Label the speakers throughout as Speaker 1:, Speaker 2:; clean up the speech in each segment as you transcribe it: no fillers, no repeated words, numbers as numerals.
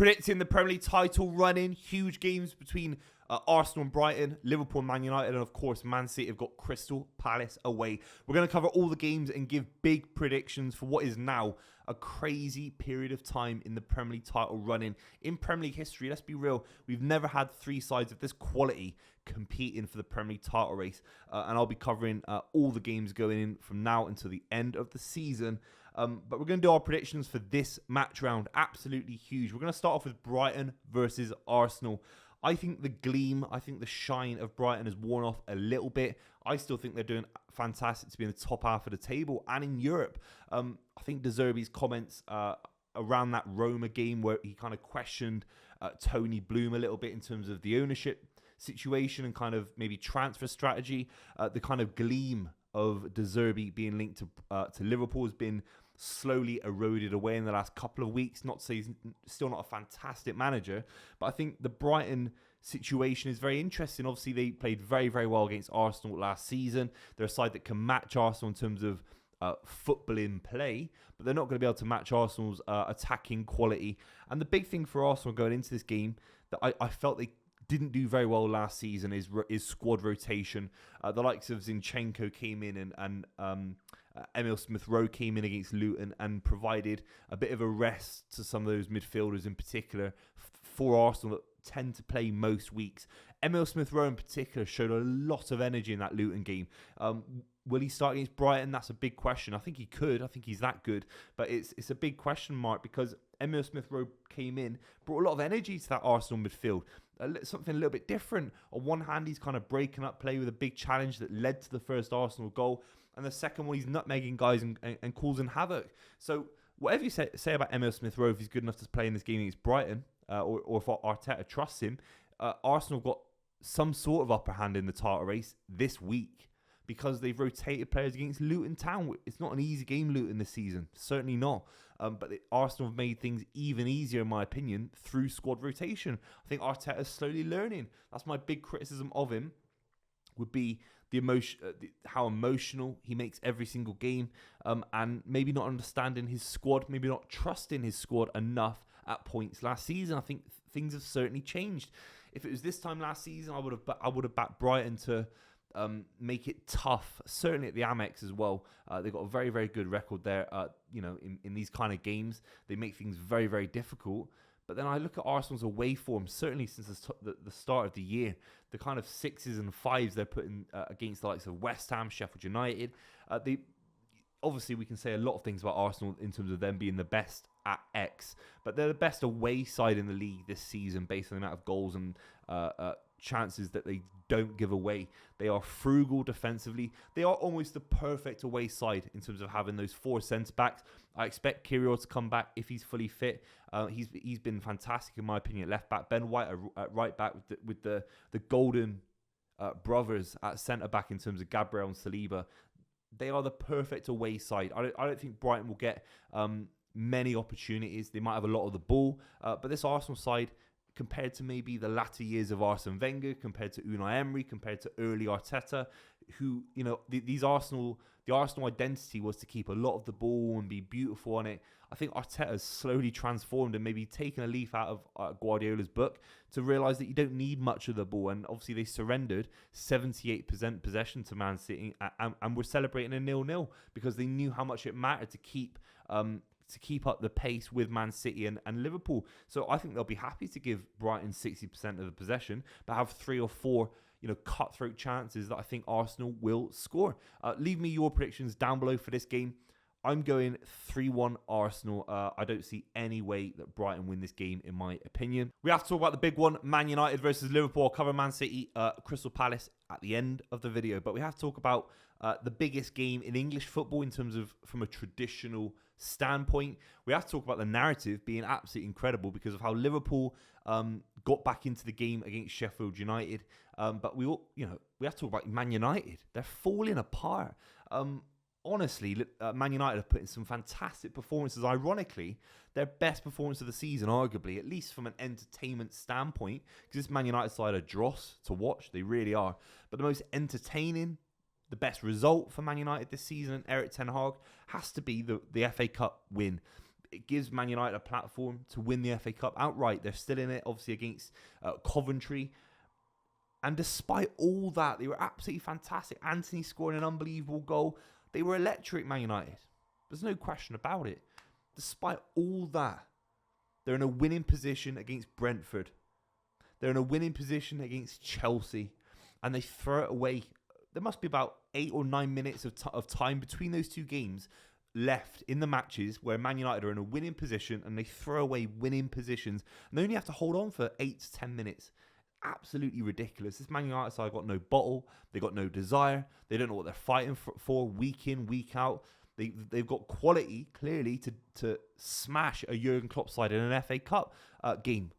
Speaker 1: Predicting the Premier League title run-in, huge games between Arsenal and Brighton, Liverpool and Man United, and of course Man City have got Crystal Palace away. We're going to cover all the games and give big predictions for what is now a crazy period of time in the Premier League title run-in. In Premier League history, let's be real, we've never had three sides of this quality competing for the Premier League title race, and I'll be covering all the games going in from now until the end of the season. But we're going to do our predictions for this match round. Absolutely huge. We're going to start off with Brighton versus Arsenal. I think the gleam, I think the shine of Brighton has worn off a little bit. I still think they're doing fantastic to be in the top half of the table and in Europe. I think De Zerbi's comments around that Roma game where he kind of questioned Tony Bloom a little bit in terms of the ownership situation and kind of maybe transfer strategy. The kind of gleam of De Zerbi being linked to Liverpool has been slowly eroded away in the last couple of weeks. Not to say he's still not a fantastic manager, but I think the Brighton situation is very interesting. Obviously, they played very, very well against Arsenal last season. They're a side that can match Arsenal in terms of football in play, but they're not going to be able to match Arsenal's attacking quality. And the big thing for Arsenal going into this game that I felt they didn't do very well last season is squad rotation. The likes of Zinchenko came in and Emile Smith-Rowe came in against Luton and provided a bit of a rest to some of those midfielders in particular for Arsenal that tend to play most weeks. Emile Smith-Rowe in particular showed a lot of energy in that Luton game. Will he start against Brighton? That's a big question. I think he could. I think he's that good. But it's a big question mark because Emile Smith-Rowe came in, brought a lot of energy to that Arsenal midfield. Something a little bit different. On one hand, he's kind of breaking up play with a big challenge that led to the first Arsenal goal. And the second one, he's nutmegging guys and causing havoc. So whatever you say about Emile Smith-Rowe, if he's good enough to play in this game against Brighton, or if Arteta trusts him, Arsenal got some sort of upper hand in the title race this week because they've rotated players against Luton Town. It's not an easy game, Luton, this season. Certainly not. But Arsenal have made things even easier, in my opinion, through squad rotation. I think Arteta's slowly learning. That's my big criticism of him, would be the emotion, how emotional he makes every single game, and maybe not understanding his squad, maybe not trusting his squad enough at points last season. I think things have certainly changed. If it was this time last season, I would have backed Brighton to make it tough, certainly at the Amex as well. They've got a very, very good record there. In these kind of games, they make things very, very difficult. But then I look at Arsenal's away form, certainly since the start of the year, the kind of 6s and 5s they're putting against the likes of West Ham, Sheffield United. Obviously, we can say a lot of things about Arsenal in terms of them being the best at X, but they're the best away side in the league this season based on the amount of goals and chances that they don't give away. They are frugal defensively. They are almost the perfect away side in terms of having those 4 centre-backs. I expect Kirill to come back if he's fully fit. He's been fantastic in my opinion at left back. Ben White at right back with the Golden brothers at centre back in terms of Gabriel and Saliba. They are the perfect away side. I don't think Brighton will get many opportunities. They might have a lot of the ball, but this Arsenal side, compared to maybe the latter years of Arsene Wenger, compared to Unai Emery, compared to early Arteta, who, the Arsenal identity was to keep a lot of the ball and be beautiful on it. I think Arteta has slowly transformed and maybe taken a leaf out of Guardiola's book to realise that you don't need much of the ball. And obviously they surrendered 78% possession to Man City and were celebrating a 0-0 because they knew how much it mattered to keep up the pace with Man City and Liverpool. So I think they'll be happy to give Brighton 60% of the possession, but have 3 or 4 cutthroat chances that I think Arsenal will score. Leave me your predictions down below for this game. I'm going 3-1 Arsenal. I don't see any way that Brighton win this game, in my opinion. We have to talk about the big one, Man United versus Liverpool. I'll cover Man City, Crystal Palace at the end of the video. But we have to talk about the biggest game in English football in terms of from a traditional standpoint. We have to talk about the narrative being absolutely incredible because of how Liverpool got back into the game against Sheffield United. But we have to talk about Man United. They're falling apart. Honestly, Man United have put in some fantastic performances. Ironically, their best performance of the season, arguably, at least from an entertainment standpoint, because this Man United side are dross to watch. They really are. But the most entertaining, the best result for Man United this season, Eric Ten Hag, has to be the FA Cup win. It gives Man United a platform to win the FA Cup outright. They're still in it, obviously, against Coventry. And despite all that, they were absolutely fantastic. Anthony scoring an unbelievable goal. They were electric, Man United. There's no question about it. Despite all that, they're in a winning position against Brentford. They're in a winning position against Chelsea. And they throw it away. There must be about 8 or 9 minutes of time between those two games left in the matches where Man United are in a winning position and they throw away winning positions. And they only have to hold on for 8 to 10 minutes. Absolutely ridiculous. This Man United side got no bottle. They got no desire. They don't know what they're fighting for week in, week out. They've got quality, clearly, to smash a Jurgen Klopp side in an FA Cup game.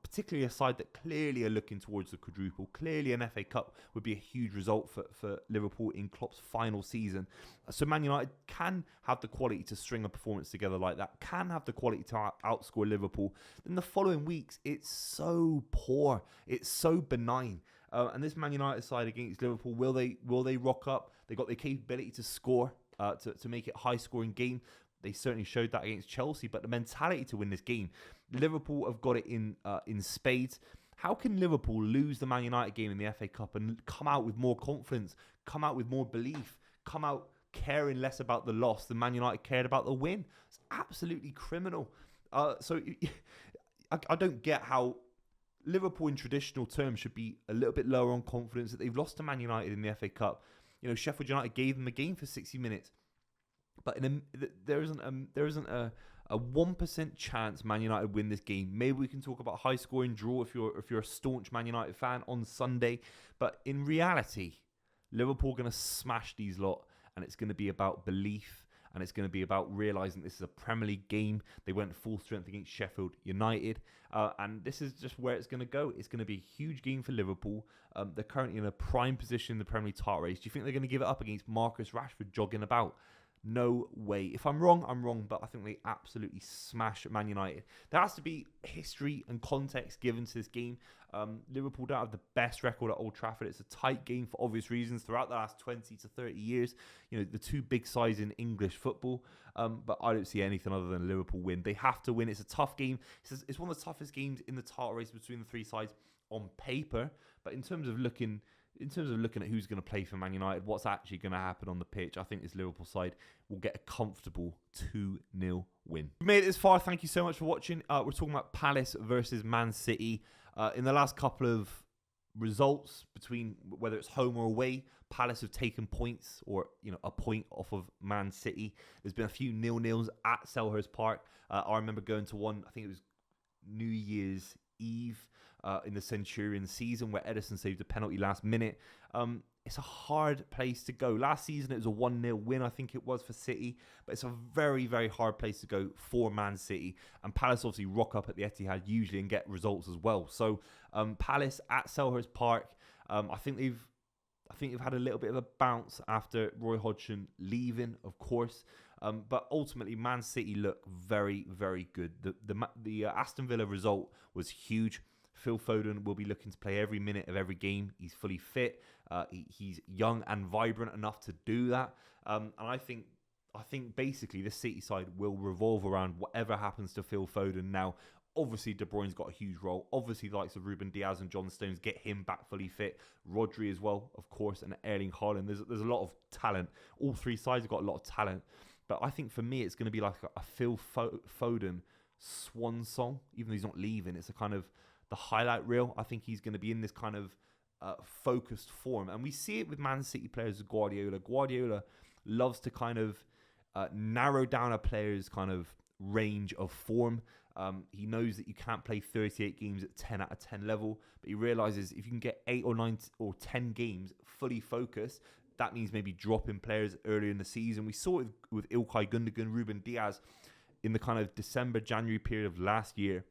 Speaker 1: Particularly a side that clearly are looking towards the quadruple. Clearly an FA Cup would be a huge result for Liverpool in Klopp's final season. So Man United can have the quality to string a performance together like that. Can have the quality to outscore Liverpool. Then the following weeks, it's so poor. It's so benign. And this Man United side against Liverpool, will they rock up? They got the capability to score, to make it a high-scoring game. They certainly showed that against Chelsea, but the mentality to win this game, Liverpool have got it in spades. How can Liverpool lose the Man United game in the FA Cup and come out with more confidence, come out with more belief, come out caring less about the loss than Man United cared about the win? It's absolutely criminal. So I don't get how Liverpool in traditional terms should be a little bit lower on confidence that they've lost to Man United in the FA Cup. You know, Sheffield United gave them a game for 60 minutes. But there isn't a 1% chance Man United win this game. Maybe we can talk about a high-scoring draw if you're a staunch Man United fan on Sunday. But in reality, Liverpool are going to smash these lot, and it's going to be about belief, and it's going to be about realising this is a Premier League game. They went full strength against Sheffield United, and this is just where it's going to go. It's going to be a huge game for Liverpool. They're currently in a prime position in the Premier League title race. Do you think they're going to give it up against Marcus Rashford jogging about? No way. If I'm wrong, I'm wrong, but I think they absolutely smash Man United. There has to be history and context given to this game. Liverpool don't have the best record at Old Trafford. It's a tight game for obvious reasons throughout the last 20 to 30 years. You know, the two big sides in English football. But I don't see anything other than a Liverpool win. They have to win. It's a tough game. It's one of the toughest games in the title race between the three sides on paper. But in terms of looking at who's going to play for Man United, what's actually going to happen on the pitch, I think this Liverpool side will get a comfortable 2-0 win. We've made it this far. Thank you so much for watching. We're talking about Palace versus Man City. In the last couple of results, between whether it's home or away, Palace have taken points or a point off of Man City. There's been a few 0-0s at Selhurst Park. I remember going to one, I think it was New Year's Eve, in the Centurion season where Ederson saved a penalty last minute. It's a hard place to go. Last season it was a 1-0 win, I think it was, for City, but it's a very, very hard place to go for Man City. And Palace obviously rock up at the Etihad usually and get results as well. So Palace at Selhurst Park, I think they've had a little bit of a bounce after Roy Hodgson leaving, of course. But ultimately, Man City look very, very good. The Aston Villa result was huge. Phil Foden will be looking to play every minute of every game. He's fully fit. He's young and vibrant enough to do that. And I think basically the City side will revolve around whatever happens to Phil Foden now. Obviously, De Bruyne's got a huge role. Obviously, the likes of Ruben Diaz and John Stones get him back fully fit. Rodri as well, of course, and Erling Haaland. There's a lot of talent. All three sides have got a lot of talent. But I think for me, it's going to be like a Phil Foden swan song. Even though he's not leaving, it's a kind of the highlight reel. I think he's going to be in this kind of focused form. And we see it with Man City players with Guardiola. Guardiola loves to kind of narrow down a player's kind of range of form. He knows that you can't play 38 games at 10 out of 10 level, but he realizes if you can get 8 or 9 or 10 games fully focused, that means maybe dropping players earlier in the season. We saw it with Ilkay Gundogan, Ruben Diaz in the kind of December, January period of last year,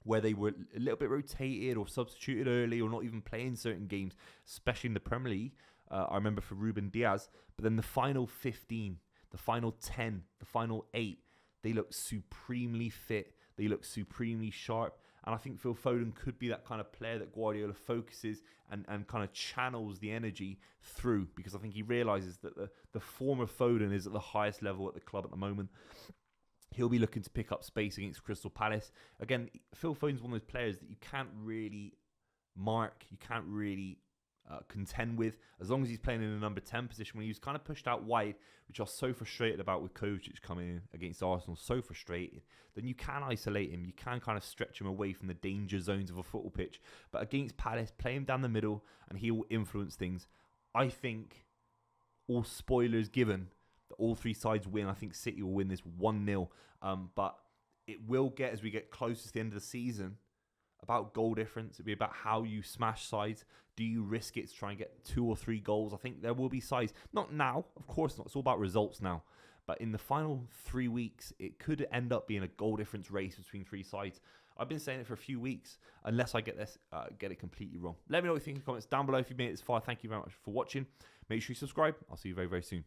Speaker 1: where they were a little bit rotated or substituted early or not even playing certain games, especially in the Premier League. I remember for Ruben Diaz. But then the final 15, the final 10, the final 8, they look supremely fit. They look supremely sharp. And I think Phil Foden could be that kind of player that Guardiola focuses and kind of channels the energy through, because I think he realises that the form of Foden is at the highest level at the club at the moment. He'll be looking to pick up space against Crystal Palace. Again, Phil Foden's one of those players that you can't really mark, you can't really contend with, as long as he's playing in a number 10 position when he was kind of pushed out wide, which I was so frustrated about with Kovacic coming in against Arsenal, so frustrated. Then you can isolate him, you can kind of stretch him away from the danger zones of a football pitch. But against Palace, play him down the middle and he will influence things. I think, all spoilers given, that all three sides win. I think City will win this 1-0. But it will get, as we get closer to the end of the season, about goal difference. It'll be about how you smash sides. Do you risk it to try and get 2 or 3 goals? I think there will be sides. Not now, of course not. It's all about results now. But in the final 3 weeks, it could end up being a goal difference race between 3 sides. I've been saying it for a few weeks, unless I get it completely wrong. Let me know what you think in the comments down below. If you made it this far, thank you very much for watching. Make sure you subscribe. I'll see you very, very soon.